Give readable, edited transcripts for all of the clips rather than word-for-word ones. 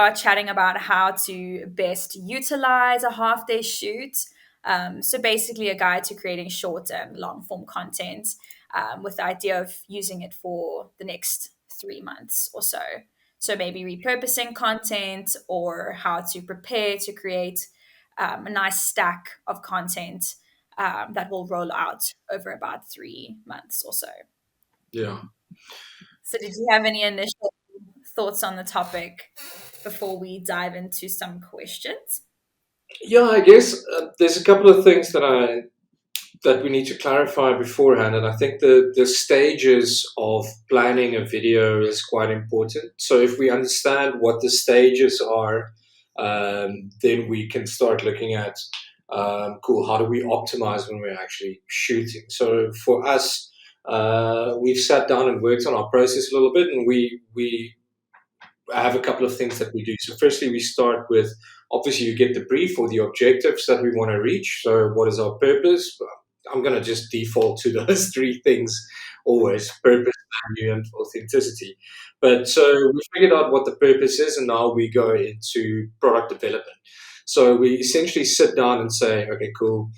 are chatting about how to best utilize a half day shoot. So basically, a guide to creating short and long form content with the idea of using it for the next 3 months or so. So maybe repurposing content or how to prepare to create a nice stack of content that will roll out over about 3 months or so. Yeah. So, did you have any initial thoughts on the topic before we dive into some questions? Yeah, I guess there's a couple of things that we need to clarify beforehand, and I think the stages of planning a video is quite important. So if we understand what the stages are, then we can start looking at cool. How do we optimize when we're actually shooting? So for us, we've sat down and worked on our process a little bit, and we have a couple of things that we do. So, firstly, we start with obviously you get the brief or the objectives that we want to reach. So, what is our purpose? I'm going to just default to those three things always: purpose, value, and authenticity. But so we figured out what the purpose is, and now we go into product development. So, we essentially sit down and say, okay, cool.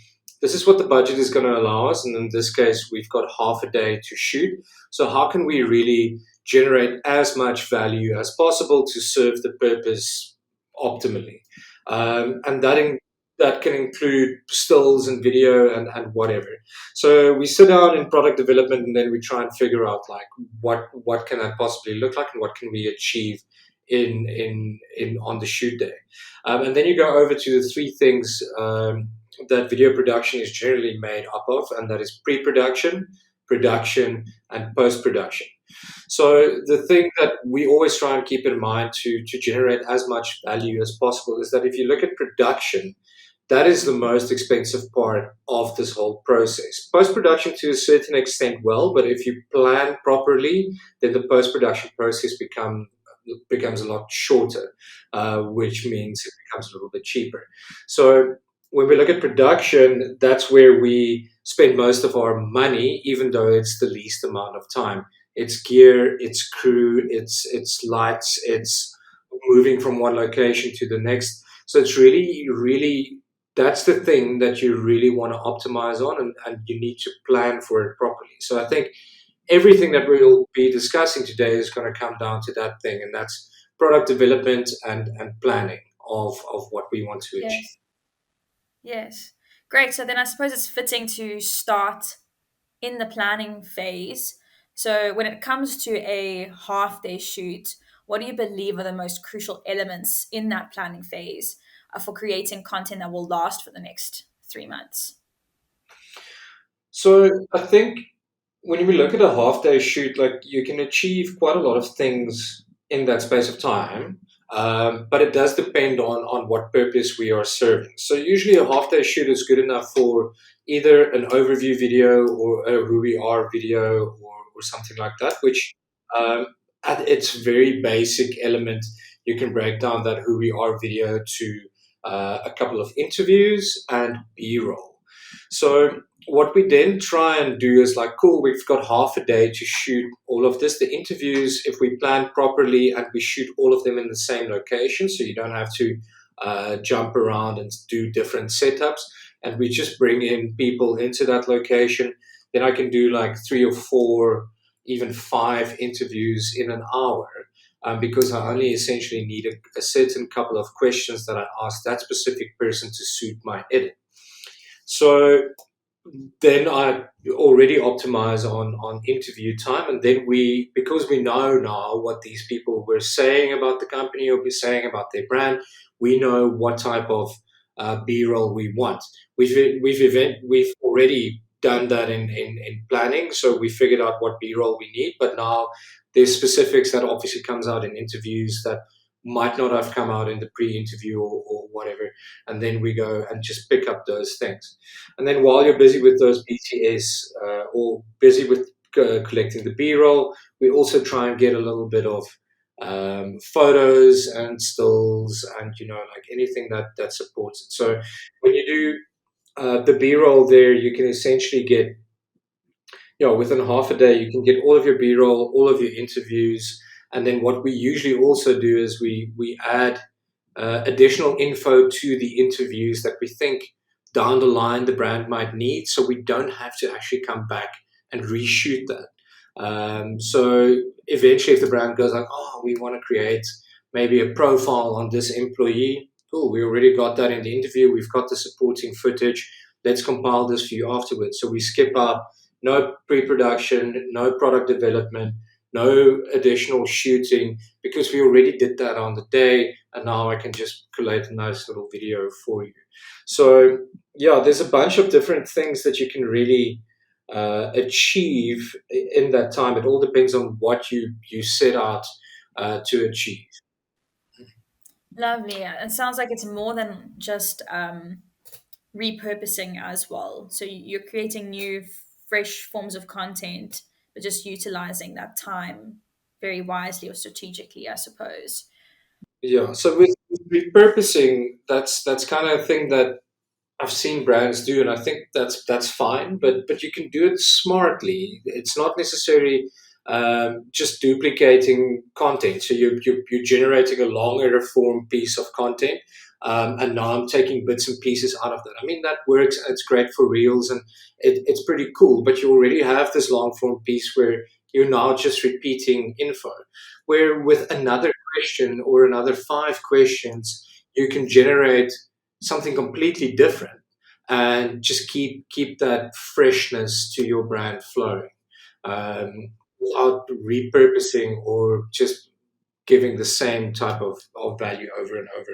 This is what the budget is going to allow us. And in this case, we've got half a day to shoot. So, how can we really generate as much value as possible to serve the purpose optimally. And that can include stills and video and whatever. So we sit down in product development and then we try and figure out like what can that possibly look like and what can we achieve in on the shoot day. And then you go over to the three things that video production is generally made up of, and that is pre-production, production, and post-production. So the thing that we always try and keep in mind to generate as much value as possible is that if you look at production, that is the most expensive part of this whole process. Post production, to a certain extent, well, but if you plan properly, then the post production process becomes a lot shorter, which means it becomes a little bit cheaper. So when we look at production, that's where we spend most of our money, even though it's the least amount of time. It's gear, it's crew, it's lights, it's moving from one location to the next. So it's really that's the thing that you really want to optimize on, and you need to plan for it properly. So I think everything that we'll be discussing today is going to come down to that thing, and that's product development and planning of what we want to achieve. Yes. Yes. Great. So then I suppose it's fitting to start in the planning phase. So when it comes to a half day shoot, what do you believe are the most crucial elements in that planning phase for creating content that will last for the next 3 months? So I think when we look at a half day shoot, like you can achieve quite a lot of things in that space of time, but it does depend on what purpose we are serving. So usually a half day shoot is good enough for either an overview video or a who we are video or something like that, which at its very basic element, you can break down that who we are video to a couple of interviews and B-roll. So what we then try and do is like, cool, we've got half a day to shoot all of this. The interviews, if we plan properly and we shoot all of them in the same location, so you don't have to jump around and do different setups, and we just bring in people into that location, then I can do like three or four, even five interviews in an hour. Because I only essentially need a certain couple of questions that I ask that specific person to suit my edit. So then I already optimize on interview time, and then because we know now what these people were saying about the company or be saying about their brand, we know what type of B-roll we want. We've already done that in planning, so we figured out what B-roll we need, but now there's specifics that obviously comes out in interviews that might not have come out in the pre-interview or whatever, and then we go and just pick up those things. And then while you're busy with those BTS or busy with collecting the B-roll, we also try and get a little bit of photos and stills and like anything that supports it. So when you do the B-roll there, you can essentially get within half a day you can get all of your B-roll, all of your interviews. And then what we usually also do is we add additional info to the interviews that we think down the line the brand might need, so we don't have to actually come back and reshoot that. So eventually, if the brand goes like, "Oh, we want to create maybe a profile on this employee," cool. We already got that in the interview. We've got the supporting footage. Let's compile this for you afterwards. So we skip out no pre-production, no product development, no additional shooting, because we already did that on the day, and now I can just collate a nice little video for you. So yeah, there's a bunch of different things that you can really achieve in that time. It all depends on what you set out to achieve. Lovely. Yeah. It sounds like it's more than just repurposing as well. So you're creating new, fresh forms of content, but just utilizing that time very wisely or strategically, I suppose. Yeah. So with repurposing, that's kind of a thing that I've seen brands do, and I think that's fine. But you can do it smartly. It's not necessarily just duplicating content. So you're generating a longer form piece of content, and now I'm taking bits and pieces out of that. I mean that works. It's great for reels, and it's pretty cool. But you already have this long form piece where you're now just repeating info. Where with another question or another five questions, you can generate something completely different and just keep that freshness to your brand flowing, without repurposing or just giving the same type of value over and over.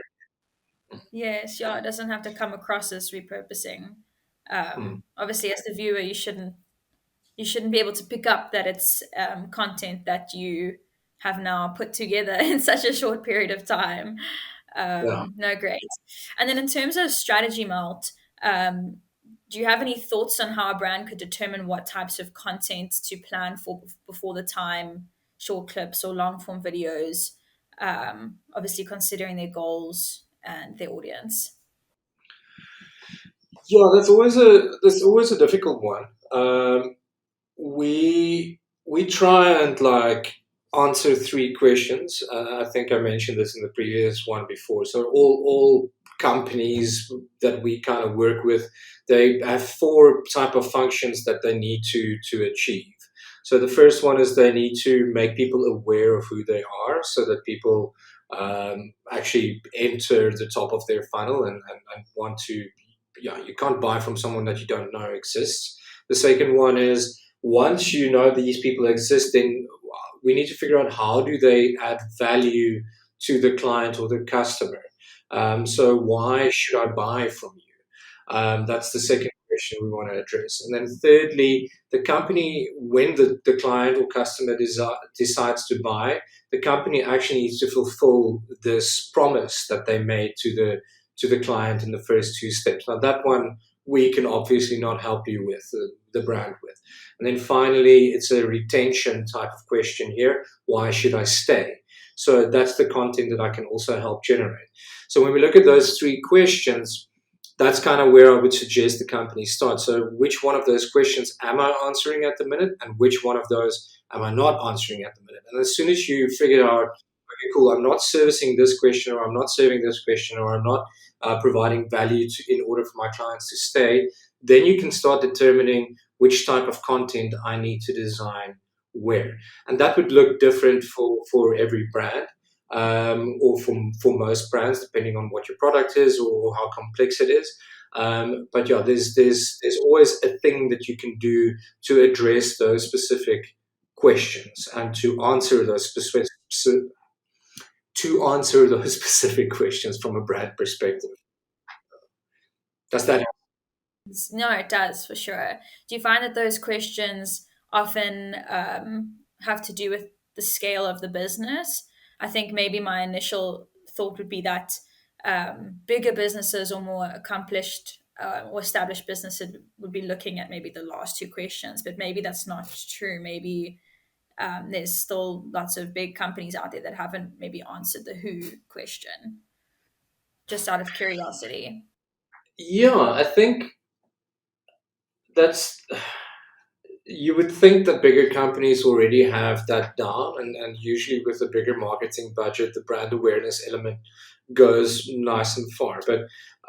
Yes, yeah, it doesn't have to come across as repurposing. Mm, Obviously, as the viewer, you shouldn't be able to pick up that it's content that you have now put together in such a short period of time. yeah. No, great. And then in terms of strategy melt, um, do you have any thoughts on how a brand could determine what types of content to plan for before the time, short clips or long form videos? Obviously, considering their goals and their audience. Yeah, that's always a difficult one. We try and like answer three questions. I think I mentioned this in the previous one before. So all companies that we kind of work with, they have four type of functions that they need to achieve. So the first one is they need to make people aware of who they are, so that people actually enter the top of their funnel and want to. Yeah, you can't buy from someone that you don't know exists. The second one is once you know these people exist, then we need to figure out how do they add value to the client or the customer. So why should I buy from you? That's the second question we want to address. And then thirdly, the company, when the client or customer decides to buy, the company actually needs to fulfill this promise that they made to the client in the first two steps. Now that one we can obviously not help you with, the brand with. And then finally, it's a retention type of question here. Why should I stay? So that's the content that I can also help generate. So when we look at those three questions, that's kind of where I would suggest the company start. So which one of those questions am I answering at the minute, and which one of those am I not answering at the minute? And as soon as you figure out, okay, cool, I'm not servicing this question, or I'm not serving this question, or I'm not providing value in order for my clients to stay, then you can start determining which type of content I need to design where. And that would look different for every brand, or for most brands, depending on what your product is or how complex it is. But yeah, there's always a thing that you can do to address those specific questions and to answer those specific questions from a brand perspective. Does that? No, it does for sure. Do you find that those questions often have to do with the scale of the business? I think maybe my initial thought would be that bigger businesses or more accomplished or established businesses would be looking at maybe the last two questions, but maybe that's not true. Maybe there's still lots of big companies out there that haven't maybe answered the who question, just out of curiosity. Yeah, I think that's You would think that bigger companies already have that down, and usually with a bigger marketing budget, the brand awareness element goes nice and far. But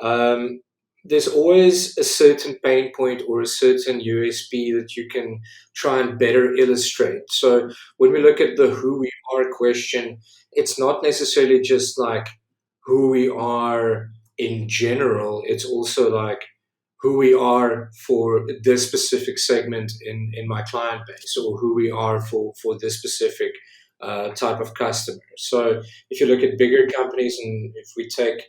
um, there's always a certain pain point or a certain USP that you can try and better illustrate. So when we look at the who we are question, it's not necessarily just like who we are in general, it's also like who we are for this specific segment in my client base, or who we are for this specific type of customer. So if you look at bigger companies, and if we take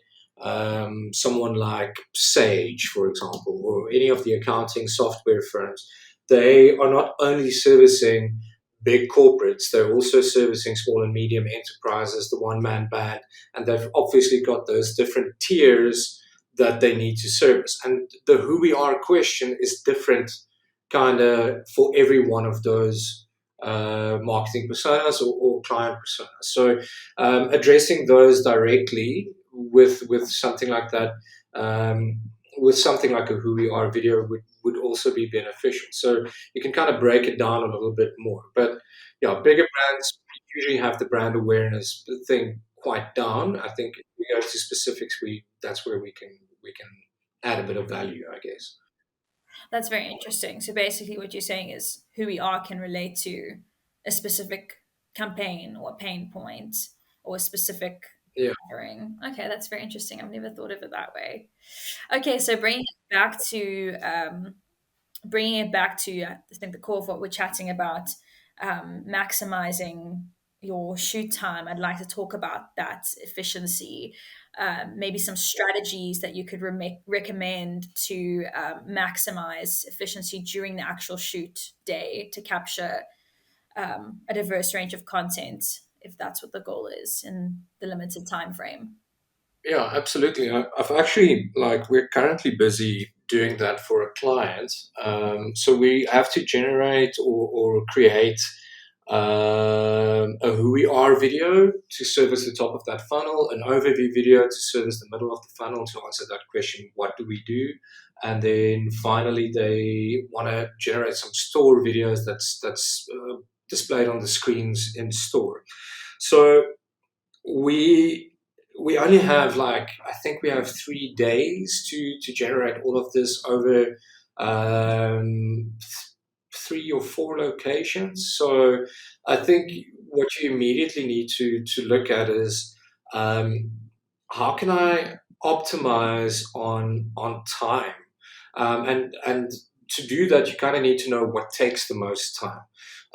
someone like Sage, for example, or any of the accounting software firms, they are not only servicing big corporates, they're also servicing small and medium enterprises, the one man band, and they've obviously got those different tiers that they need to service. And the who we are question is different kind of for every one of those marketing personas or client personas. So addressing those directly with something like that, um, with something like a who we are video would also be beneficial. So you can kind of break it down a little bit more. But yeah, bigger brands usually have the brand awareness thing quite down. I think if we go to specifics, we that's where we can add a bit of value, I guess. That's very interesting. So basically, what you're saying is who we are can relate to a specific campaign or pain point or a specific Yeah. offering. Okay, that's very interesting. I've never thought of it that way. Okay, so bringing it back to I think the core of what we're chatting about, maximizing your shoot time. I'd like to talk about that efficiency, maybe some strategies that you could recommend to maximize efficiency during the actual shoot day to capture a diverse range of content, if that's what the goal is in the limited time frame. Yeah, absolutely. I've actually like we're currently busy doing that for a client. So we have to generate or create a who we are video to service the top of that funnel, an overview video to service the middle of the funnel to answer that question, what do we do? And then finally, they want to generate some store videos that's displayed on the screens in store. So we we only have like I think we have 3 days to generate all of this over um, 3 or 4 locations. So I think what you immediately need to look at is um, how can I optimize on time, and to do that you kind of need to know what takes the most time.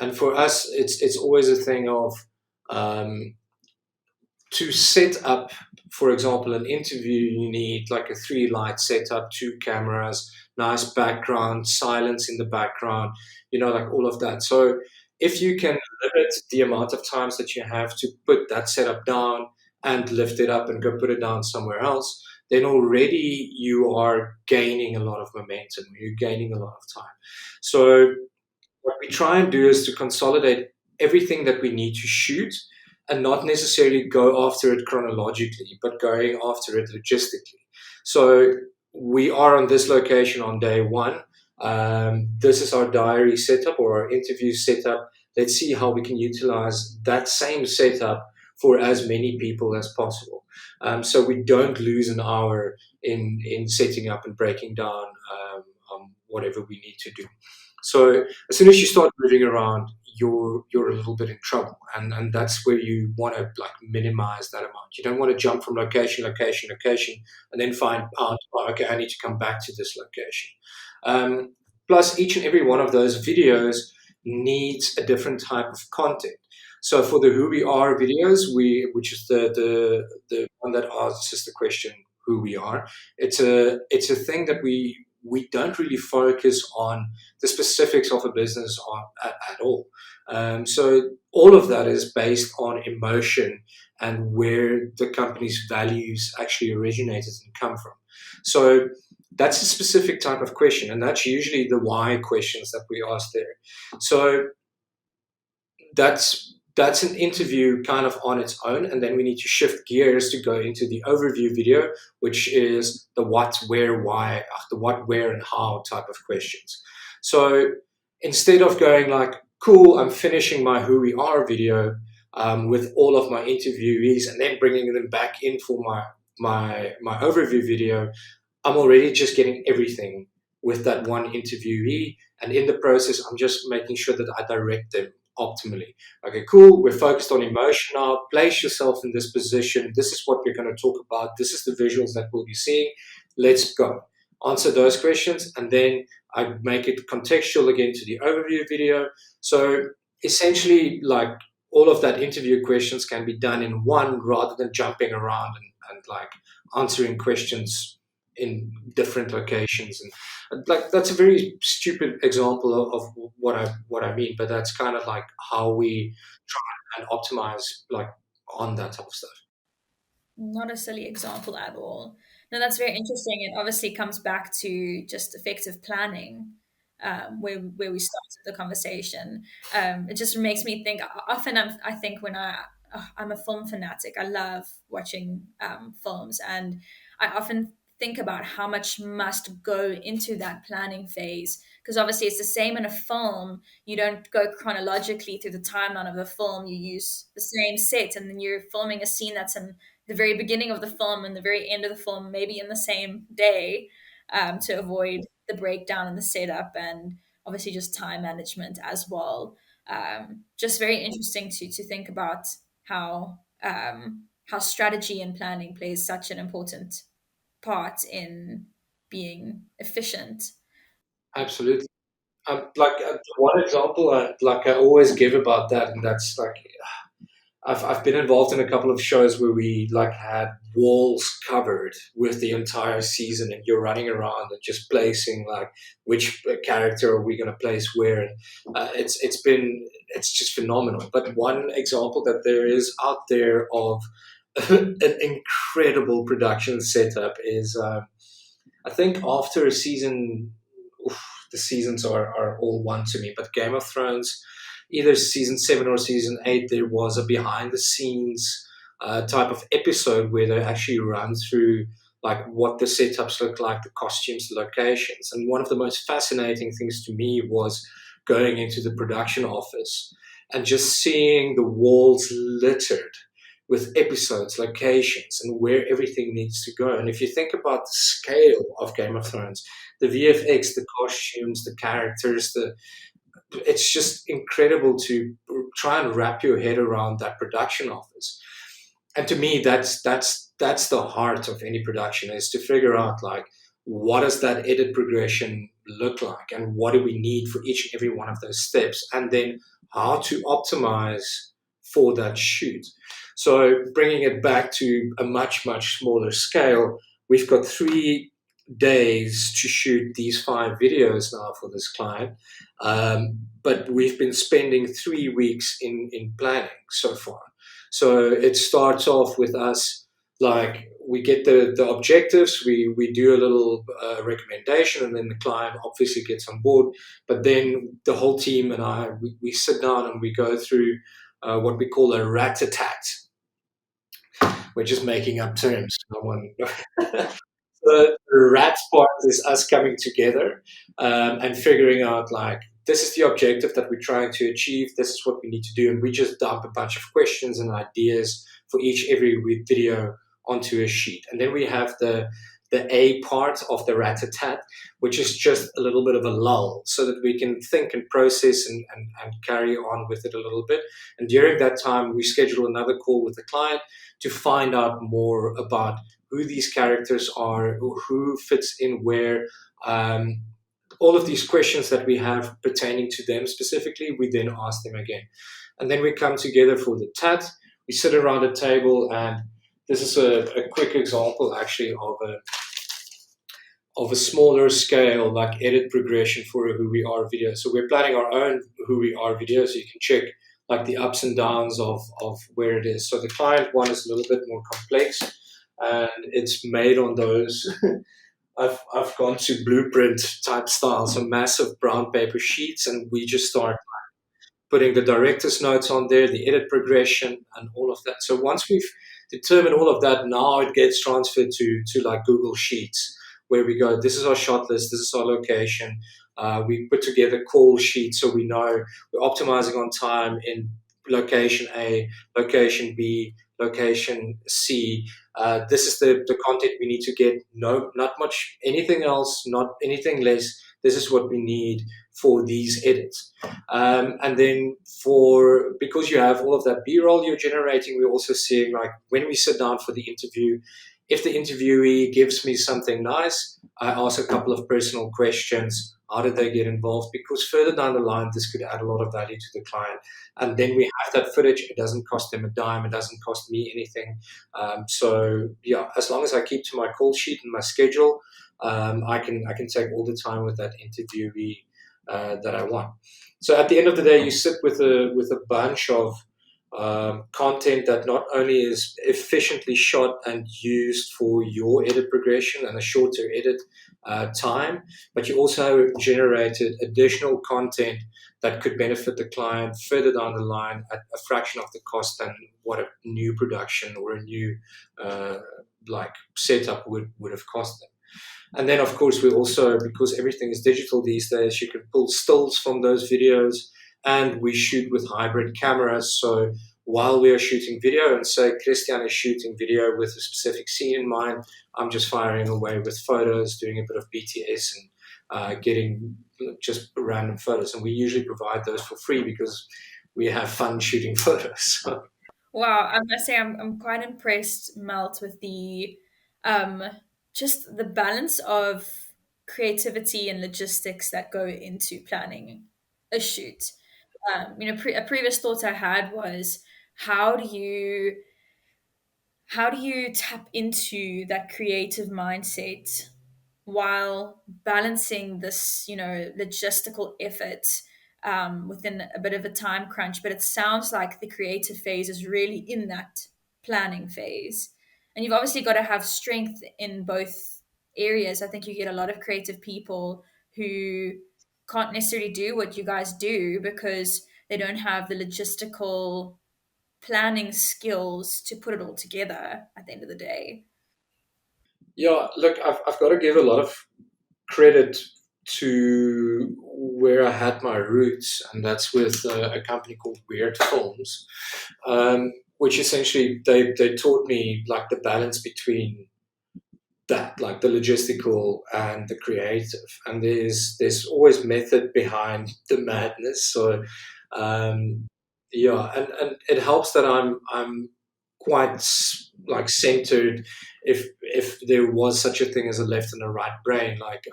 And for us, it's always a thing of um, to set up, for example, an interview, you need like a 3 light setup, 2 cameras, nice background, silence in the background, like all of that. So if you can limit the amount of times that you have to put that setup down and lift it up and go put it down somewhere else, then already you are gaining a lot of momentum. You're gaining a lot of time. So what we try and do is to consolidate everything that we need to shoot and not necessarily go after it chronologically, but going after it logistically. So we are on this location on day one. This is our diary setup or our interview setup. Let's see how we can utilize that same setup for as many people as possible. So we don't lose an hour in setting up and breaking down whatever we need to do. So as soon as you start moving around, you're a little bit in trouble, and that's where you want to like minimize that amount. You don't want to jump from location, and then find out, oh, okay, I need to come back to this location. Plus, each and every one of those videos needs a different type of content. So for the who we are videos, which is the one that asks us the question who we are, it's a thing that we don't really focus on the specifics of a business at all. So all of that is based on emotion and where the company's values actually originated and come from. So that's a specific type of question, and that's usually the why questions that we ask there. So that's an interview kind of on its own, and then we need to shift gears to go into the overview video, which is the what, where, why, the what, where, and how type of questions. So instead of going like, cool, I'm finishing my who we are video with all of my interviewees and then bringing them back in for my overview video, I'm already just getting everything with that one interviewee. And in the process, I'm just making sure that I direct them optimally. Okay, cool. We're focused on emotion now. Place yourself in this position. This is what we're going to talk about. This is the visuals that we'll be seeing. Let's go. Answer those questions. And then I make it contextual again to the overview video. So essentially, like all of that interview questions can be done in one rather than jumping around and like answering questions in different locations. And like that's a very stupid example of what I mean, but that's kind of like how we try and optimize like on that type of stuff. Not a silly example at all. No, that's very interesting. It obviously comes back to just effective planning, where we started the conversation. It just makes me think. Often, I think when I'm a film fanatic. I love watching films, and I often think about how much must go into that planning phase. Because obviously, it's the same in a film. You don't go chronologically through the timeline of the film. You use the same set, and then you're filming a scene that's in the very beginning of the film and the very end of the film, maybe in the same day, to avoid the breakdown and the setup, and obviously just time management as well. Just very interesting to think about how strategy and planning plays such an important part in being efficient. Absolutely. Like one example, I always give about that, and that's like I've been involved in a couple of shows where we like had walls covered with the entire season, and you're running around and just placing like which character are we going to place where. And it's just phenomenal. But one example that there is out there of an incredible production setup is I think after a season, oof, the seasons are all one to me. But Game of Thrones, either season 7 or season 8, there was a behind the scenes type of episode where they actually run through like what the setups look like, the costumes, the locations. And one of the most fascinating things to me was going into the production office and just seeing the walls littered with episodes, locations, and where everything needs to go. And if you think about the scale of Game of Thrones, the VFX, the costumes, the characters, the it's just incredible to try and wrap your head around that production office. And to me, that's the heart of any production, is to figure out like what does that edit progression look like, and what do we need for each and every one of those steps, and then how to optimize for that shoot. So bringing it back to a much smaller scale, we've got 3 days to shoot these 5 videos now for this client, but we've been spending 3 weeks in planning so far. So it starts off with us like we get the objectives, we do a little recommendation, and then the client obviously gets on board. But then the whole team and we sit down and we go through what we call a rat-a-tat. We're just making up terms. No one. The rat part is us coming together and figuring out like this is the objective that we're trying to achieve. This is what we need to do, and we just dump a bunch of questions and ideas for every video onto a sheet. And then we have the A part of the rat-a-tat, which is just a little bit of a lull so that we can think and process and carry on with it a little bit. And during that time, we schedule another call with the client to find out more about who these characters are, who fits in where. All of these questions that we have pertaining to them specifically, we then ask them again. And then we come together for the tat. We sit around a table, and this is a quick example actually of a smaller scale like edit progression for a who we are video. So we're planning our own who we are video, so you can check like the ups and downs of where it is. So the client one is a little bit more complex, and it's made on those. I've gone to blueprint type style, so massive brown paper sheets, and we just start putting the director's notes on there, the edit progression, and all of that. So once we've determined all of that, now it gets transferred to like Google Sheets, where we go, this is our shot list, this is our location, We put together call sheets so we know we're optimizing on time in location A, location B, location C. This is the content we need to get. No, not much anything else, not anything less. This is what we need for these edits. And then for because you have all of that B-roll you're generating, we're also seeing like when we sit down for the interview, if the interviewee gives me something nice, I ask a couple of personal questions. How did they get involved? Because further down the line, this could add a lot of value to the client. And then we have that footage. It doesn't cost them a dime. It doesn't cost me anything. So yeah, as long as I keep to my call sheet and my schedule, I can take all the time with that interviewee that I want. So at the end of the day, you sit with a bunch of content that not only is efficiently shot and used for your edit progression and a shorter edit time, but you also generated additional content that could benefit the client further down the line at a fraction of the cost than what a new production or a new uh, like setup would have cost them. And then, of course, we also, because everything is digital these days, you can pull stills from those videos, and we shoot with hybrid cameras. So while we are shooting video, and say Christian is shooting video with a specific scene in mind, I'm just firing away with photos, doing a bit of BTS, and getting just random photos. And we usually provide those for free because we have fun shooting photos. Wow, I must say I'm quite impressed, Melt, with the um just the balance of creativity and logistics that go into planning a shoot. A previous thought I had was how do you how do you tap into that creative mindset while balancing this, logistical effort within a bit of a time crunch? But it sounds like the creative phase is really in that planning phase. And you've obviously got to have strength in both areas. I think you get a lot of creative people who can't necessarily do what you guys do because they don't have the logistical planning skills to put it all together at the end of the day. Yeah, look, I've got to give a lot of credit to where I had my roots, and that's with a company called Weird Films, which essentially they taught me like the balance between that, like the logistical and the creative, and there's always method behind the madness. So yeah, and it helps that I'm quite like centered. If there was such a thing as a left and a right brain, like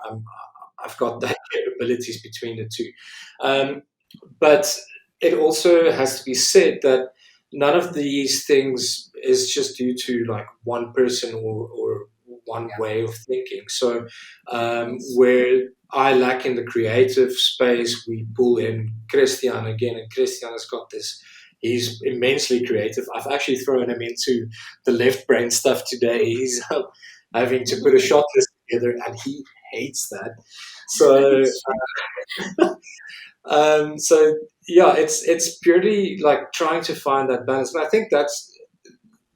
I've got that capabilities between the two. But it also has to be said that none of these things is just due to like one person or one way of thinking. So where I lack in the creative space, we pull in Christian again, and Christian has got this. He's immensely creative. I've actually thrown him into the left brain stuff today. He's having to put a shot list together, and he hates that. So so yeah, it's purely like trying to find that balance. And I think that's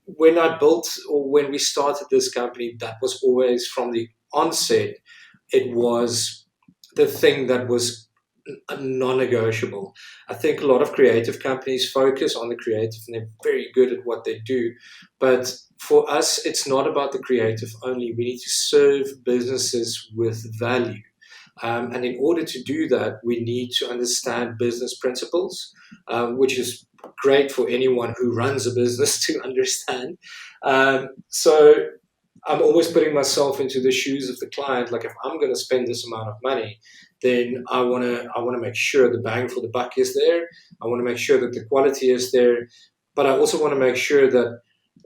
when I built or when we started this company, that was always from the onset. It was the thing that was non-negotiable. I think a lot of creative companies focus on the creative and they're very good at what they do. But for us, it's not about the creative only. We need to serve businesses with value. And in order to do that, we need to understand business principles, which is great for anyone who runs a business to understand. So I'm always putting myself into the shoes of the client. Like if I'm going to spend this amount of money, then I want to make sure the bang for the buck is there. I want to make sure that the quality is there, but I also want to make sure that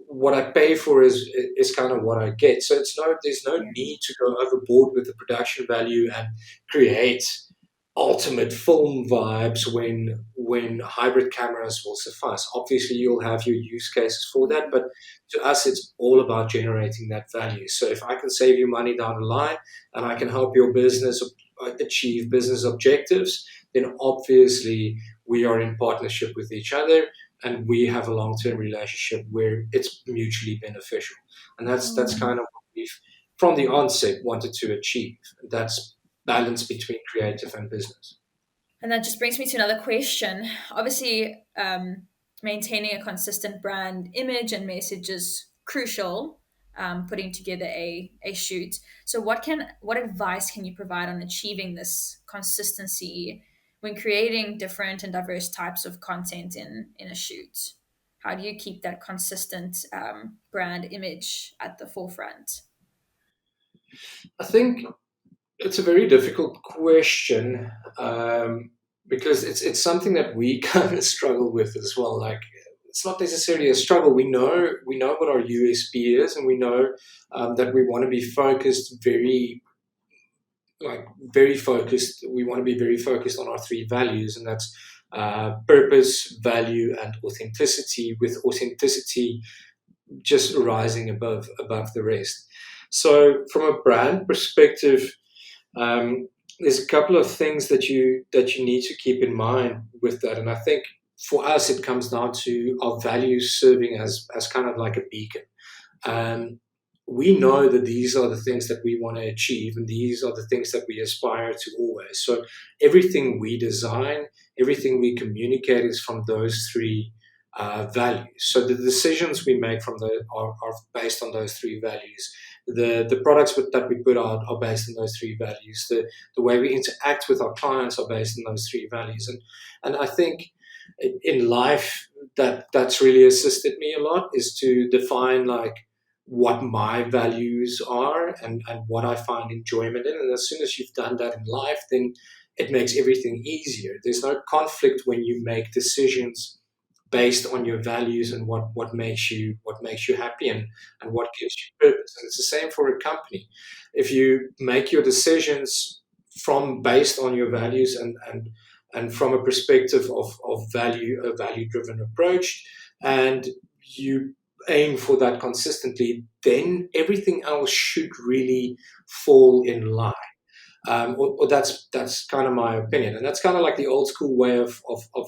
what I pay for is kind of what I get. So there's no need to go overboard with the production value and create ultimate film vibes when hybrid cameras will suffice. Obviously, you'll have your use cases for that, but to us, it's all about generating that value. So if I can save you money down the line and I can help your business achieve business objectives, then obviously we are in partnership with each other and we have a long-term relationship where it's mutually beneficial. And that's kind of what we've from the onset wanted to achieve. That's balance between creative and business. And that just brings me to another question. Obviously, maintaining a consistent brand image and message is crucial. Putting together a shoot. So, what advice can you provide on achieving this consistency when creating different and diverse types of content in a shoot? How do you keep that consistent brand image at the forefront? I think it's a very difficult question, because it's something that we kind of struggle with as well. Like, it's not necessarily a struggle. We know what our USP is, and we know that we want to be focused, very focused. We want to be very focused on our three values, and that's purpose, value, and authenticity. With authenticity just rising above the rest. So, from a brand perspective, there's a couple of things that you need to keep in mind with that, and I think for us it comes down to our values serving as kind of like a beacon. Um, we know that these are the things that we want to achieve, and these are the things that we aspire to always. So everything we design, everything we communicate is from those three values. So the decisions we make are based on those three values. The products that we put out are based on those three values. The way we interact with our clients are based on those three values. And I think in life that's really assisted me a lot is to define like what my values are, and what I find enjoyment in. And as soon as you've done that in life, then it makes everything easier. There's no conflict when you make decisions based on your values and what makes you happy, and what gives you purpose. And it's the same for a company. If you make your decisions from based on your values, and from a perspective of value, a value driven approach, and you aim for that consistently, then everything else should really fall in line. Or that's kind of my opinion, and that's kind of like the old school way of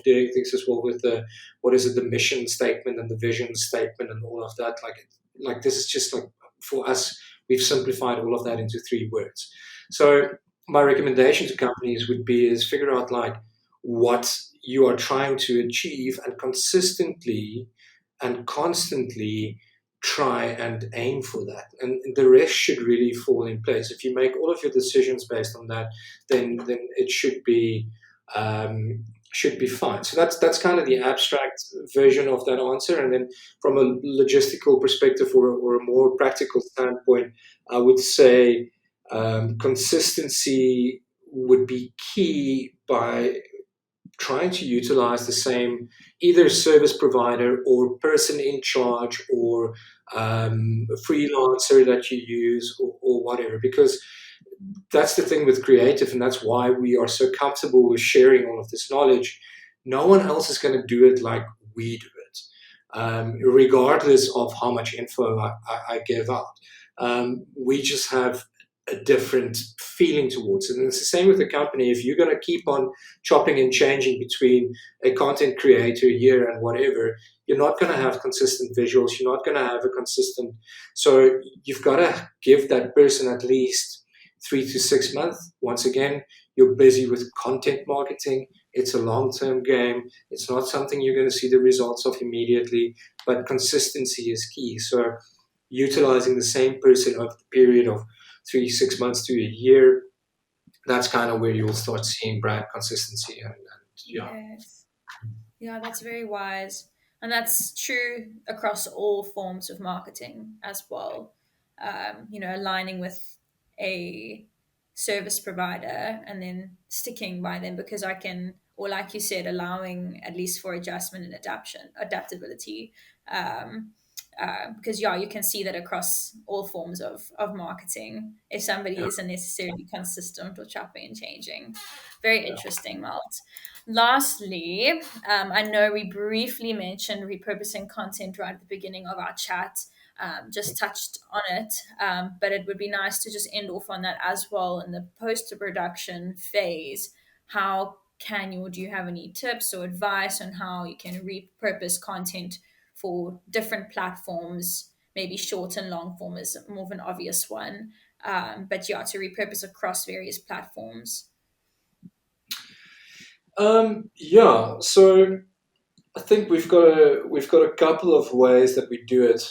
doing things as well, with the what is it, the mission statement and the vision statement and all of that. Like this is just like, for us, we've simplified all of that into three words. So my recommendation to companies would be is figure out like what you are trying to achieve, and consistently and constantly try and aim for that, and the rest should really fall in place. If you make all of your decisions based on that, then it should be fine. So that's kind of the abstract version of that answer. And then from a logistical perspective, or a more practical standpoint, I would say consistency would be key by trying to utilize the same either service provider or person in charge, or freelancer that you use, or whatever, because that's the thing with creative, and that's why we are so comfortable with sharing all of this knowledge. No one else is going to do it like we do it, regardless of how much info I give out. We just have a different feeling towards it. And it's the same with the company. If you're going to keep on chopping and changing between a content creator here and whatever, you're not going to have consistent visuals. You're not going to have a consistent. So you've got to give that person at least 3 to 6 months. Once again, you're busy with content marketing. It's a long term game. It's not something you're going to see the results of immediately, but consistency is key. So utilizing the same person over the period of 3 6 months to a year, that's kind of where you'll start seeing brand consistency, and yeah. Yes. Yeah, that's very wise. And that's true across all forms of marketing as well. Aligning with a service provider and then sticking by them, because I can, or like you said, allowing at least for adjustment and adaptability. Um, because yeah, you can see that across all forms of marketing. If somebody Yeah, isn't necessarily consistent or chopping and changing, very yeah, interesting, Malt. Lastly, I know we briefly mentioned repurposing content right at the beginning of our chat, just touched on it, but it would be nice to just end off on that as well in the post production phase. How can you, or do you have any tips or advice on how you can repurpose content for different platforms? Maybe short and long form is more of an obvious one. But yeah, to repurpose across various platforms. Yeah, so I think we've got a couple of ways that we do it.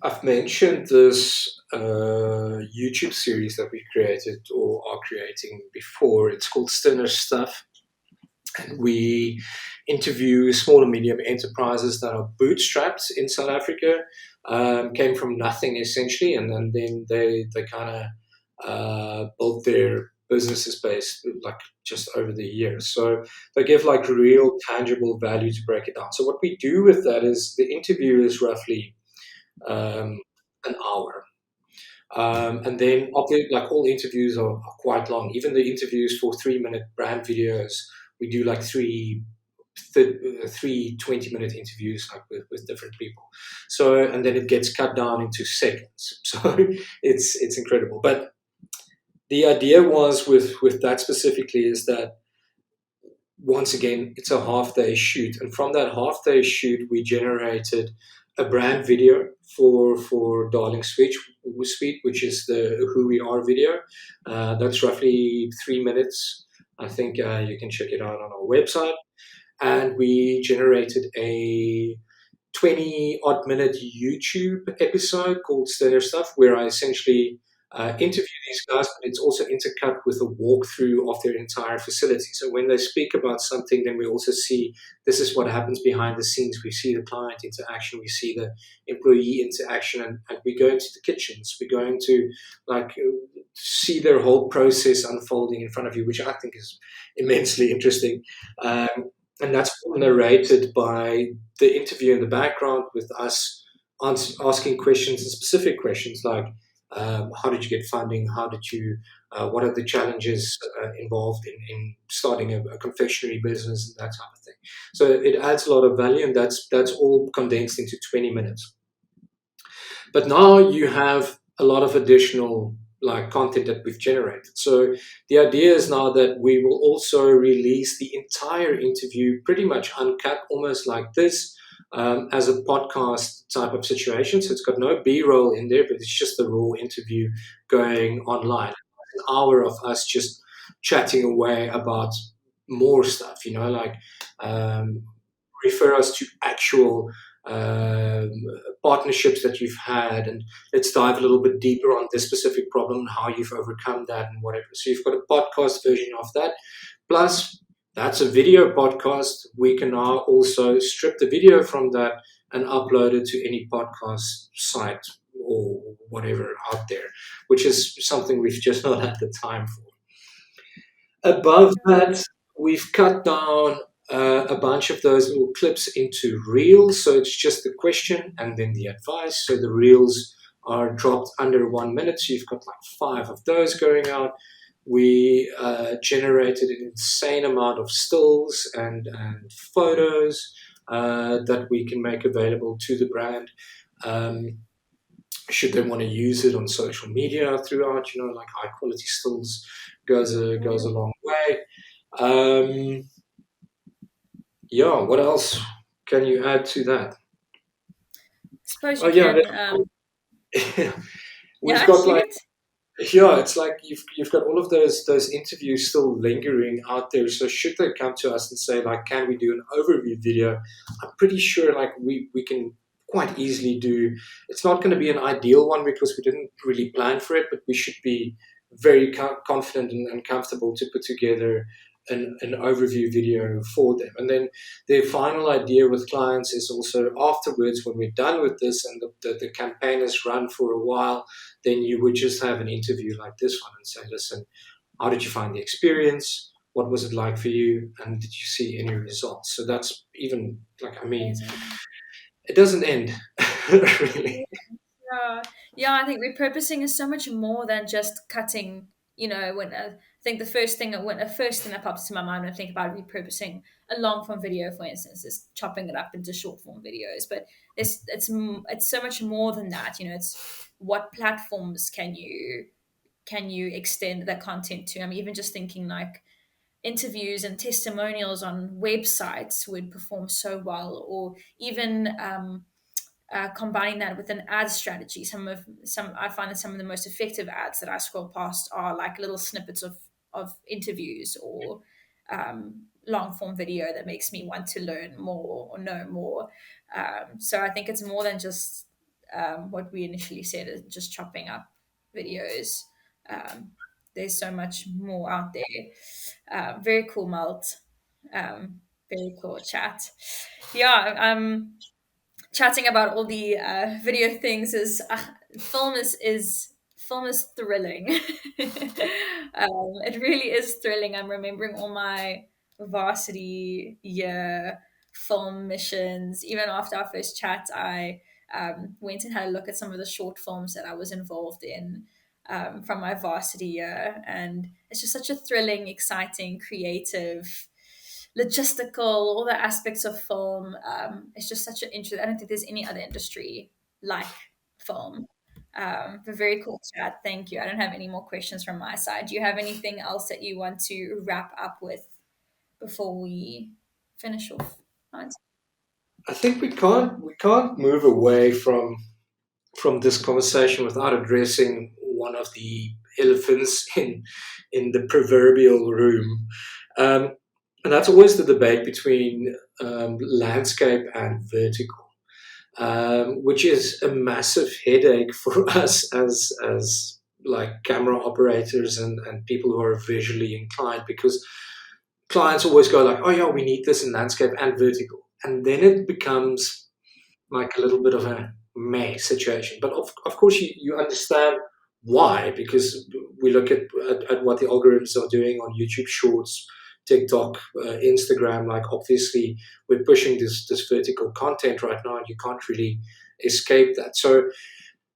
I've mentioned this YouTube series that we created or are creating before. It's called Stinner Stuff. And we interview small and medium enterprises that are bootstrapped in South Africa, came from nothing essentially, and then they kind of built their businesses based like just over the years. So they give like real tangible value to break it down. So what we do with that is the interview is roughly um, an hour. And then, obviously, like all interviews are quite long. Even the interviews for 3 minute brand videos, we do like three 20-minute interviews like with different people. So, and then it gets cut down into seconds. So it's incredible. But the idea was with that specifically is that once again, it's a half day shoot. And from that half day shoot, we generated a brand video for Darling Suite, which is the Who We Are video. That's roughly 3 minutes. I think you can check it out on our website. And we generated a 20 odd minute YouTube episode called Stellar Stuff, where I essentially interview these guys, but it's also intercut with a walkthrough of their entire facility. So when they speak about something, then we also see this is what happens behind the scenes. We see the client interaction, we see the employee interaction, and we go into the kitchens. We're going to like see their whole process unfolding in front of you, which I think is immensely interesting. Um, and that's all narrated by the interview in the background with us asking questions and specific questions like how did you get funding? How did you? What are the challenges involved in starting a confectionery business and that type of thing? So it adds a lot of value, and that's all condensed into 20 minutes. But now you have a lot of additional like content that we've generated. So the idea is now that we will also release the entire interview pretty much uncut, almost like this, as a podcast type of situation. So it's got no B-roll in there, but it's just the raw interview going online. An hour of us just chatting away about more stuff, like um, refer us to actual um, partnerships that you've had, and let's dive a little bit deeper on this specific problem and how you've overcome that and whatever. So you've got a podcast version of that. Plus, that's a video podcast. We can now also strip the video from that and upload it to any podcast site or whatever out there, which is something we've just not had the time for. Above that, we've cut down a bunch of those little clips into reels. So it's just the question and then the advice. So the reels are dropped under 1 minute. So you've got like 5 of those going out. We generated an insane amount of stills and photos that we can make available to the brand. Um, should they want to use it on social media throughout, like high quality stills goes a long way. Um, yeah, what else can you add to that? Suppose Oh you yeah, can, we've yeah, got like shoot. yeah, it's like you've got all of those interviews still lingering out there. So should they come to us and say like, can we do an overview video? I'm pretty sure like we can quite easily do. It's not going to be an ideal one because we didn't really plan for it, but we should be very confident and comfortable to put together an overview video for them. And then their final idea with clients is also afterwards when we're done with this and the campaign has run for a while, then you would just have an interview like this one and say, listen, how did you find the experience? What was it like for you? And did you see any results? So that's even like, I mean, Amazing. it doesn't end really. Yeah, yeah. I think repurposing is so much more than just cutting. When I think the first thing that pops to my mind when I think about repurposing a long form video, for instance, is chopping it up into short form videos. But it's so much more than that. It's what platforms can you extend that content to? I'm even just thinking like interviews and testimonials on websites would perform so well, or even combining that with an ad strategy. Some I find that some of the most effective ads that I scroll past are like little snippets of interviews or long form video that makes me want to learn more or know more. So I think it's more than just what we initially said, is just chopping up videos. Um, there's so much more out there. Very cool, Melt. Very cool chat. Yeah. Chatting about all the video things is film is thrilling. It really is thrilling. I'm remembering all my varsity year film missions. Even after our first chat, I went and had a look at some of the short films that I was involved in from my varsity year, and it's just such a thrilling, exciting, creative, logistical, all the aspects of film. It's just such an interest. I don't think there's any other industry like film. But very cool chat. Thank you. I don't have any more questions from my side. Do you have anything else that you want to wrap up with before we finish off? Right. I think we can't move away from this conversation without addressing one of the elephants in the proverbial room, um, and that's always the debate between landscape and vertical, which is a massive headache for us as like camera operators and people who are visually inclined, because clients always go like, oh yeah, we need this in landscape and vertical, and then it becomes like a little bit of a meh situation. But of course, you understand why, because we look at what the algorithms are doing on YouTube Shorts, TikTok, Instagram. Like obviously, we're pushing this vertical content right now, and you can't really escape that. So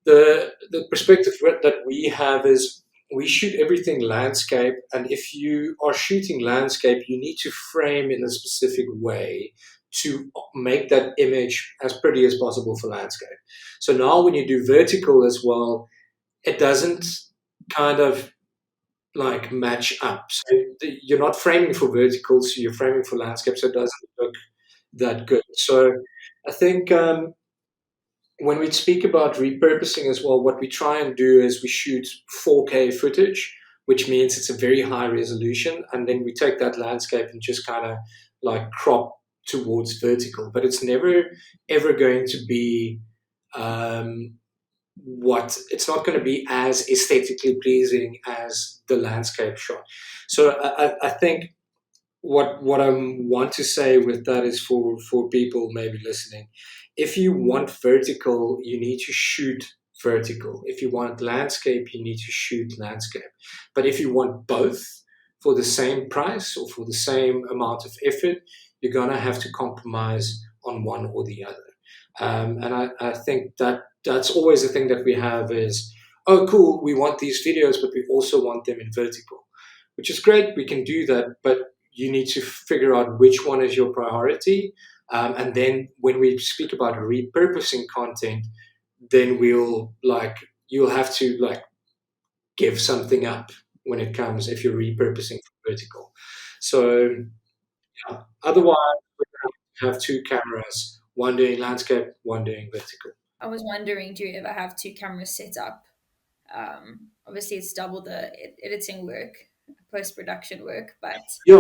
the perspective that we have is we shoot everything landscape, and if you are shooting landscape, you need to frame in a specific way to make that image as pretty as possible for landscape. So now when you do vertical as well, it doesn't kind of like match up. So you're not framing for vertical, so you're framing for landscape, so it doesn't look that good. So I think when we speak about repurposing as well, what we try and do is we shoot 4K footage, which means it's a very high resolution, and then we take that landscape and just kind of like crop towards vertical. But it's never ever going to be what it's not going to be as aesthetically pleasing as the landscape shot. So I think what I want to say with that is for people maybe listening, if you want vertical, you need to shoot vertical. If you want landscape, you need to shoot landscape. But if you want both for the same price or for the same amount of effort, you're gonna have to compromise on one or the other. And I think that that's always the thing that we have is, oh cool, we want these videos, but we also want them in vertical, which is great. We can do that, but you need to figure out which one is your priority. And then when we speak about repurposing content, then you'll have to like give something up when it comes if you're repurposing for vertical. So yeah, otherwise we have two cameras, one doing landscape, one doing vertical. I was wondering, do you ever have two cameras set up? Obviously, it's double the editing work, post production work, but Yeah,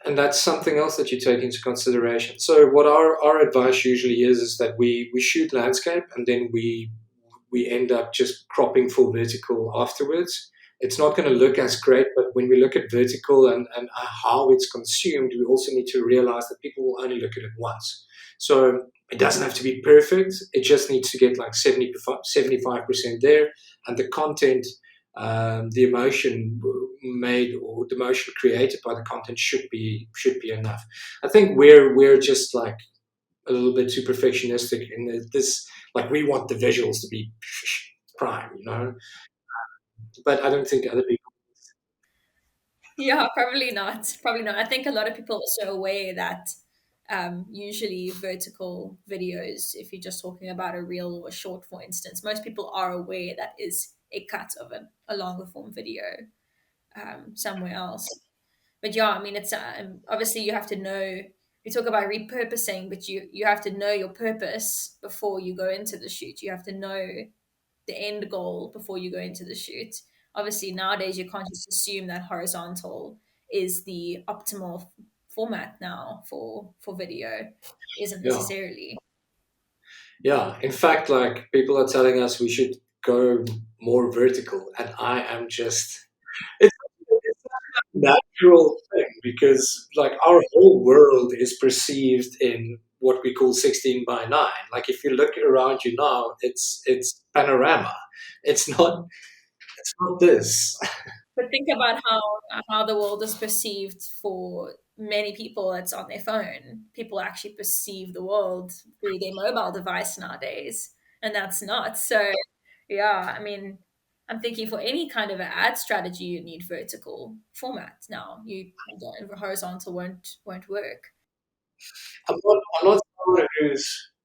and that's something else that you take into consideration. So what our advice usually is that we shoot landscape, and then we end up just cropping for vertical afterwards. It's not going to look as great, but when we look at vertical and how it's consumed, we also need to realize that people will only look at it once. So it doesn't have to be perfect. It just needs to get like 75% there, and the content, the emotion made or the emotion created by the content should be enough. I think we're just like a little bit too perfectionistic in this. Like we want the visuals to be prime, but I don't think other people. yeah, probably not. Probably not. I think a lot of people are also aware that usually vertical videos, if you're just talking about a reel or a short, for instance, most people are aware that is a cut of a longer form video somewhere else. But yeah, I mean, it's obviously you have to know. we talk about repurposing, but you have to know your purpose before you go into the shoot. You have to know the end goal before you go into the shoot. Obviously, nowadays you can't just assume that horizontal is the optimal format now for video. Isn't Yeah. necessarily. Yeah. In fact, like people are telling us we should go more vertical, and I am just it's a natural thing because like our whole world is perceived in what we call 16 by 9. Like if you look around you now, it's panorama. It's not it's not this. But think about how the world is perceived for many people. It's on their phone. People actually perceive the world through their mobile device nowadays, and that's not. So, yeah, I mean, I'm thinking for any kind of an ad strategy, you need vertical format now. You don't, horizontal won't work. I'm not someone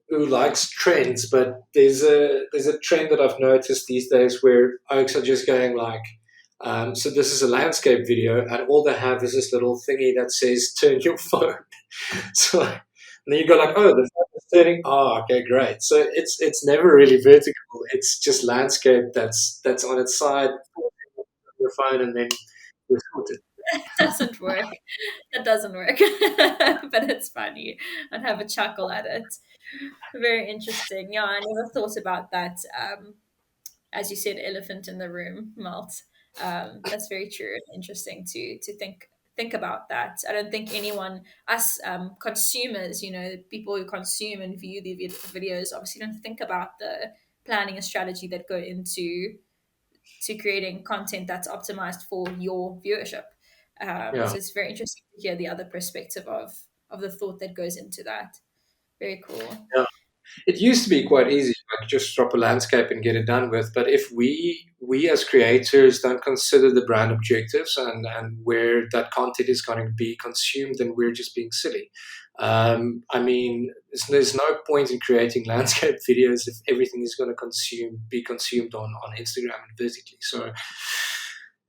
who likes trends, but there's a trend that I've noticed these days where oaks are just going like, so this is a landscape video, and all they have is this little thingy that says "turn your phone." So and then you go like, oh, the phone is turning. Oh, okay, great. So it's never really vertical. It's just landscape that's on its side. Your phone, and then you're sorted. Doesn't work. That doesn't work. But it's funny. I'd have a chuckle at it. Very interesting. Yeah, I never thought about that. As you said, elephant in the room, Malt. That's very true and interesting to think about that. I don't think anyone, us consumers, the people who consume and view the videos, obviously don't think about the planning and strategy that go into to creating content that's optimized for your viewership. Yeah. So it's very interesting to hear the other perspective of the thought that goes into that. Very cool. Yeah. It used to be quite easy, like just drop a landscape and get it done with. But if we as creators don't consider the brand objectives and where that content is going to be consumed, then we're just being silly. I mean, there's no point in creating landscape videos if everything is going to be consumed on Instagram and vertically. So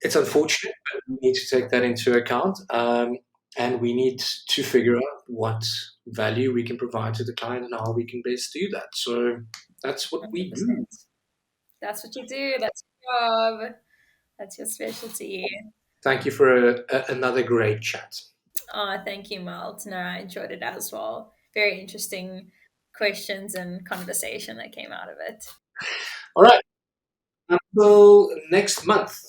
it's unfortunate, but we need to take that into account. And we need to figure out what value we can provide to the client and how we can best do that. So that's what we do. 100%. That's what you do. That's your job. That's your specialty. Thank you for another great chat. Oh, thank you, Malt. No, I enjoyed it as well. Very interesting questions and conversation that came out of it. All right. Until next month.